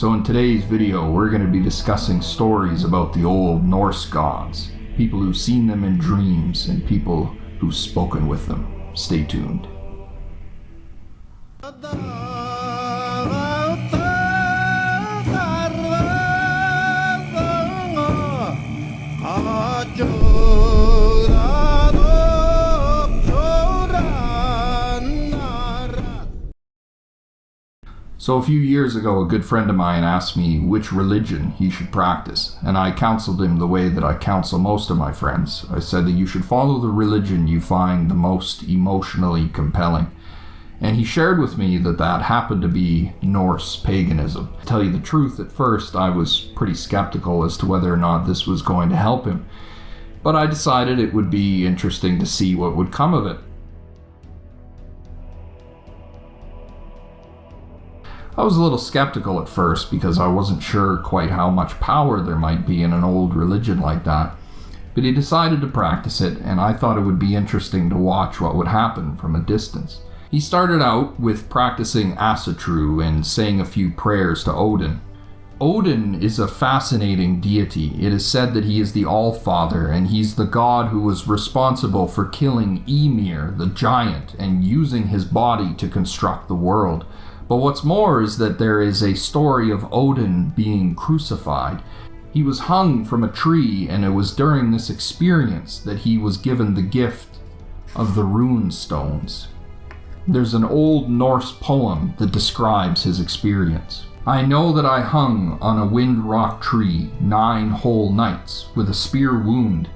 So in today's video, we're going to be discussing stories about the old Norse gods, people who've seen them in dreams, and people who've spoken with them. Stay tuned. So a few years ago, a good friend of mine asked me which religion he should practice, and I counseled him the way that I counsel most of my friends. I said that you should follow the religion you find the most emotionally compelling. And he shared with me that that happened to be Norse paganism. To tell you the truth, at first I was pretty skeptical as to whether or not this was going to help him, but I decided it would be interesting to see what would come of it. I was a little skeptical at first because I wasn't sure quite how much power there might be in an old religion like that. But he decided to practice it, and I thought it would be interesting to watch what would happen from a distance. He started out with practicing Asatru and saying a few prayers to Odin. Odin is a fascinating deity. It is said that he is the All-Father, and he's the god who was responsible for killing Ymir, the giant, and using his body to construct the world. But what's more is that there is a story of Odin being crucified. He was hung from a tree, and it was during this experience that he was given the gift of the rune stones. There's an old Norse poem that describes his experience. I know that I hung on a wind rock tree 9 whole nights with a spear wound.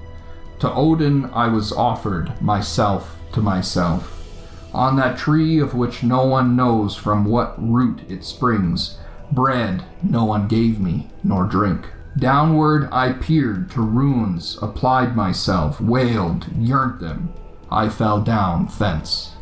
To Odin I was offered myself to myself. On that tree of which no one knows from what root it springs, bread no one gave me, nor drink. Downward I peered to runes, applied myself, wailed, yearned them. I fell down thence.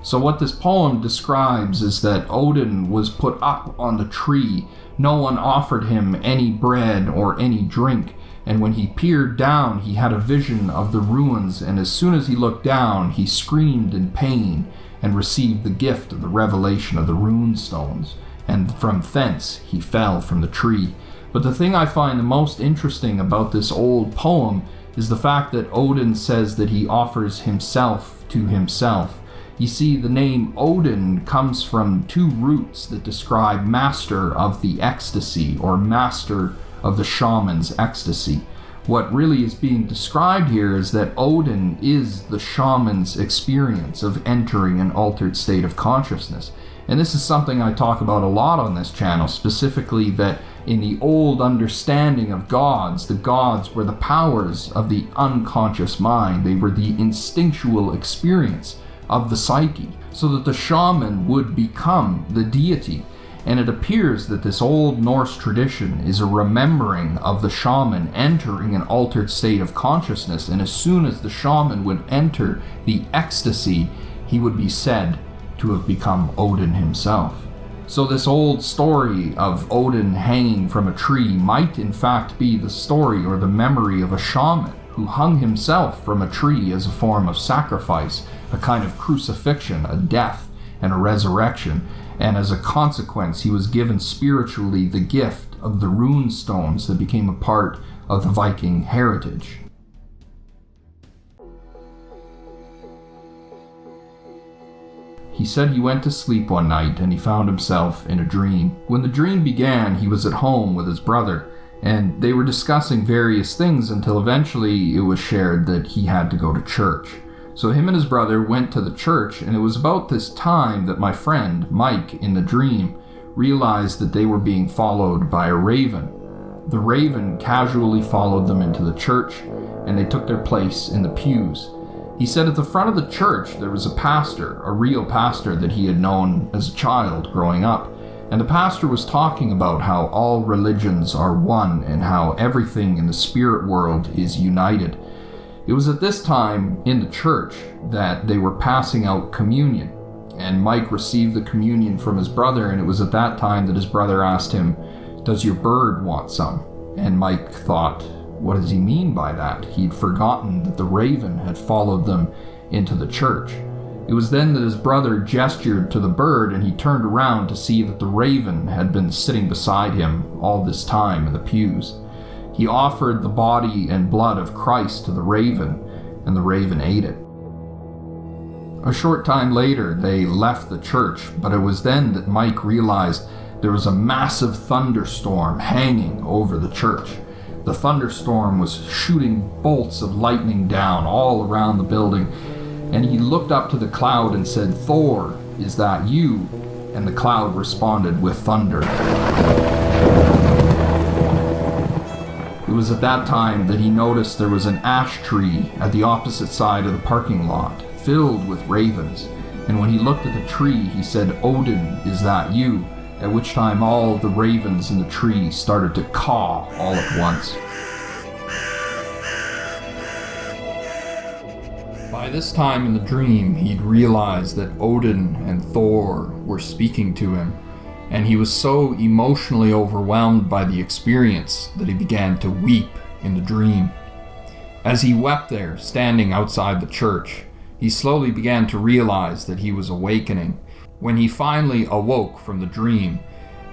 So what this poem describes is that Odin was put up on the tree. No one offered him any bread or any drink. And when he peered down, he had a vision of the ruins, and as soon as he looked down, he screamed in pain and received the gift of the revelation of the rune stones, and from thence he fell from the tree. But the thing I find the most interesting about this old poem is the fact that Odin says that he offers himself to himself. You see, the name Odin comes from 2 roots that describe master of the ecstasy, or master of the shaman's ecstasy. What really is being described here is that Odin is the shaman's experience of entering an altered state of consciousness. And this is something I talk about a lot on this channel, specifically that in the old understanding of gods, the gods were the powers of the unconscious mind. They were the instinctual experience of the psyche, so that the shaman would become the deity. And it appears that this old Norse tradition is a remembering of the shaman entering an altered state of consciousness, and as soon as the shaman would enter the ecstasy, he would be said to have become Odin himself. So this old story of Odin hanging from a tree might in fact be the story or the memory of a shaman who hung himself from a tree as a form of sacrifice, a kind of crucifixion, a death, and a resurrection. And as a consequence, he was given spiritually the gift of the rune stones that became a part of the Viking heritage. He said he went to sleep one night and he found himself in a dream. When the dream began, he was at home with his brother, and they were discussing various things until eventually it was shared that he had to go to church. So him and his brother went to the church, and it was about this time that my friend, Mike, in the dream, realized that they were being followed by a raven. The raven casually followed them into the church, and they took their place in the pews. He said at the front of the church there was a pastor, a real pastor that he had known as a child growing up, and the pastor was talking about how all religions are one and how everything in the spirit world is united. It was at this time in the church that they were passing out communion, and Mike received the communion from his brother, and it was at that time that his brother asked him, "Does your bird want some?" And Mike thought, what does he mean by that? He'd forgotten that the raven had followed them into the church. It was then that his brother gestured to the bird, and he turned around to see that the raven had been sitting beside him all this time in the pews. He offered the body and blood of Christ to the raven, and the raven ate it. A short time later, they left the church, but it was then that Mike realized there was a massive thunderstorm hanging over the church. The thunderstorm was shooting bolts of lightning down all around the building, and he looked up to the cloud and said, "Thor, is that you?" And the cloud responded with thunder. It was at that time that he noticed there was an ash tree at the opposite side of the parking lot, filled with ravens. And when he looked at the tree, he said, "Odin, is that you?" At which time all the ravens in the tree started to caw all at once. By this time in the dream, he'd realized that Odin and Thor were speaking to him, and he was so emotionally overwhelmed by the experience that he began to weep in the dream. As he wept there, standing outside the church, he slowly began to realize that he was awakening. When he finally awoke from the dream,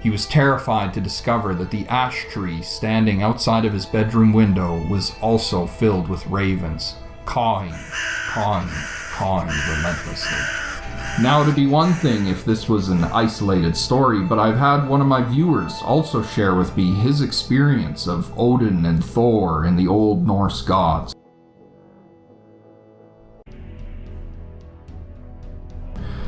he was terrified to discover that the ash tree standing outside of his bedroom window was also filled with ravens, cawing relentlessly. Now, it'd be one thing if this was an isolated story, but I've had one of my viewers also share with me his experience of Odin and Thor and the old Norse gods.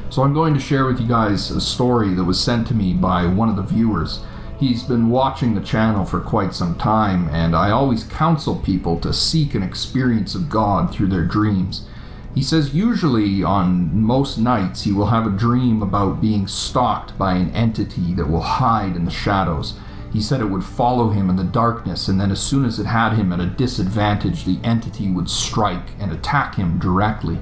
So I'm going to share with you guys a story that was sent to me by one of the viewers. He's been watching the channel for quite some time, and I always counsel people to seek an experience of God through their dreams. He says usually on most nights he will have a dream about being stalked by an entity that will hide in the shadows. He said it would follow him in the darkness, and then as soon as it had him at a disadvantage, the entity would strike and attack him directly.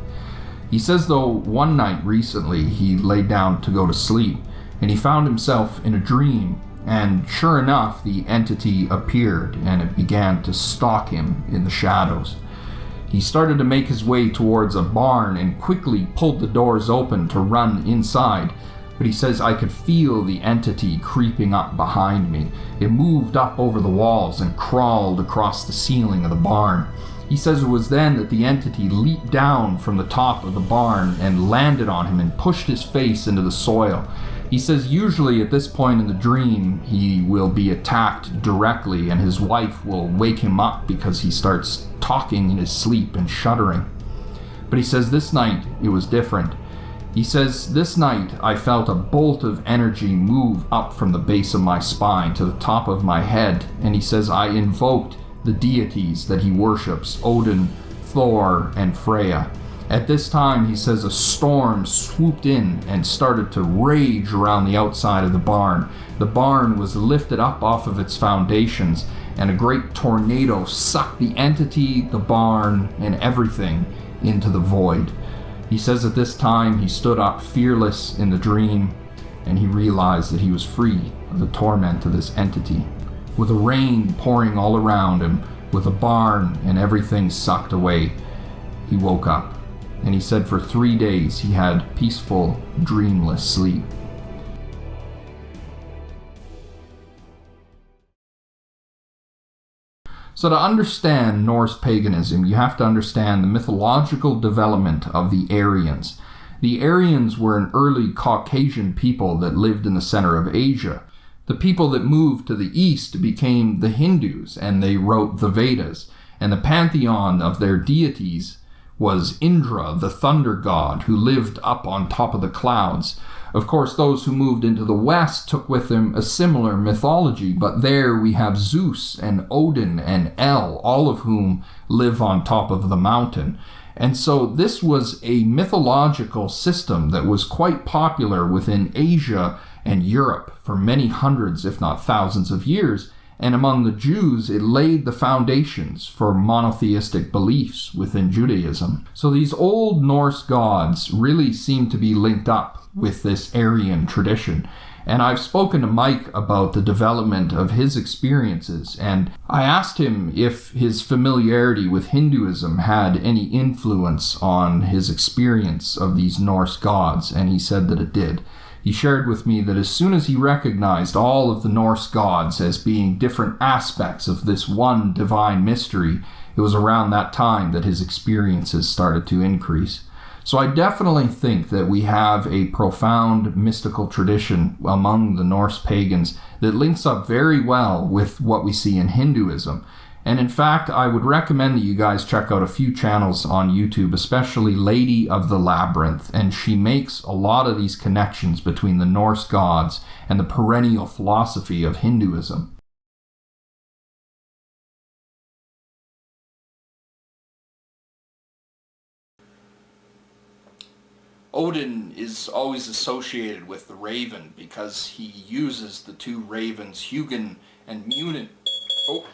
He says, though, one night recently he laid down to go to sleep, and he found himself in a dream, and sure enough, the entity appeared, and it began to stalk him in the shadows. He started to make his way towards a barn and quickly pulled the doors open to run inside, but he says, I could feel the entity creeping up behind me. It moved up over the walls and crawled across the ceiling of the barn. He says it was then that the entity leaped down from the top of the barn and landed on him and pushed his face into the soil. He says usually at this point in the dream he will be attacked directly, and his wife will wake him up because he starts talking in his sleep and shuddering. But he says this night it was different. He says, this night I felt a bolt of energy move up from the base of my spine to the top of my head, and he says I invoked the deities that he worships, Odin, Thor, and Freya. At this time, he says, a storm swooped in and started to rage around the outside of the barn. The barn was lifted up off of its foundations, and a great tornado sucked the entity, the barn, and everything into the void. He says at this time, he stood up fearless in the dream, and he realized that he was free of the torment of this entity. With the rain pouring all around him, with a barn and everything sucked away, he woke up. And he said for 3 days he had peaceful, dreamless sleep. So to understand Norse paganism, you have to understand the mythological development of the Aryans. The Aryans were an early Caucasian people that lived in the center of Asia. The people that moved to the east became the Hindus, and they wrote the Vedas. And the pantheon of their deities was Indra, the thunder god, who lived up on top of the clouds. Of course, those who moved into the west took with them a similar mythology, but there we have Zeus and Odin and El, all of whom live on top of the mountain. And so this was a mythological system that was quite popular within Asia and Europe for many hundreds, if not thousands of years. And among the Jews, it laid the foundations for monotheistic beliefs within Judaism. So these old Norse gods really seem to be linked up with this Aryan tradition. And I've spoken to Mike about the development of his experiences, and I asked him if his familiarity with Hinduism had any influence on his experience of these Norse gods, and he said that it did. He shared with me that as soon as he recognized all of the Norse gods as being different aspects of this one divine mystery, it was around that time that his experiences started to increase. So I definitely think that we have a profound mystical tradition among the Norse pagans that links up very well with what we see in Hinduism. And in fact, I would recommend that you guys check out a few channels on YouTube, especially Lady of the Labyrinth, and she makes a lot of these connections between the Norse gods and the perennial philosophy of Hinduism. Odin is always associated with the raven because he uses the two ravens, Hugin and Munin. Oh.